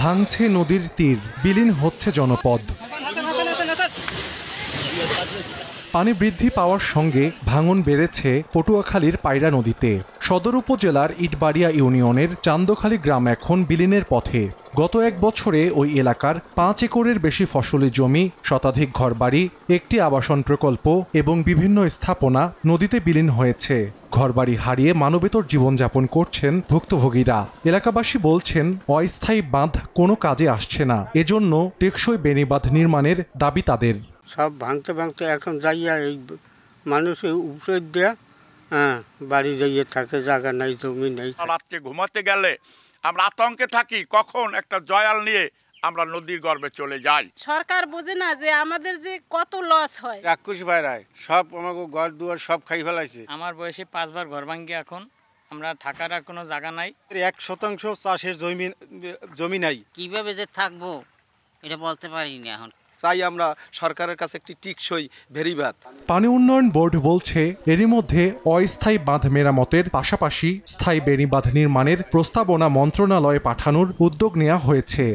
ভাঙছে নদীর তীর, বিলীন হচ্ছে জনপদ। পানি বৃদ্ধি পাওয়ার সঙ্গে ভাঙন বেড়েছে পটুয়াখালীর পায়রা নদীতে। সদর উপজেলার ইটবাড়িয়া ইউনিয়নের চান্দখালী গ্রাম এখন বিলীনের পথে। গত এক বছরে ওই এলাকার 5 একরের বেশি ফসলি জমি, শতাধিক ঘরবাড়ি, একটি আবাসন প্রকল্প এবং বিভিন্ন স্থাপনা নদীতে বিলীন হয়েছে। ঘরবাড়ি হারিয়ে মানবেতর জীবনযাপন করছেন ভুক্তভোগীরা। এলাকাবাসী বলছেন, অস্থায়ী বাঁধ কোনো কাজে আসছে না, এজন্য টেকসই বেড়িবাঁধ নির্মাণের দাবি তাদের। সব ভাঙতে ভাঙতে এখন যাইয়া এই মানুষের উপরে দেয়া বাড়ি যাইয়ে থাকে, জায়গা নাই, জমি নেই। রাত্রে ঘুমাতে গেলে আমরা আতঙ্কে থাকি, কখন একটা জয়াল নিয়ে আমরা নদীর গর্ভে চলে যাই। সরকার বোঝে না যে আমাদের যে কত লস হয়। রাক্ষস ভাইরাই সব আমাকে ঘর দুয়ার সব খাই ফেলাইছে। আমার বয়সে 5 বার ঘর ভাঙ্গি, এখন আমরা থাকার আর কোনো জায়গা নাই। 1% চাষের জমি নাই। কিভাবে যে থাকবো এটা বলতে পারিনি। এখন চাই আমরা সরকারের কাছে একটি টিকসই বেড়িবাঁধ। পানি উন্নয়ন বোর্ড বলছে, এরই মধ্যে অস্থায়ী বাঁধ মেরামতের পাশাপাশি স্থায়ী বেড়িবাঁধ নির্মাণের প্রস্তাবনা মন্ত্রণালয়ে পাঠানোর উদ্যোগ নেওয়া হয়েছে।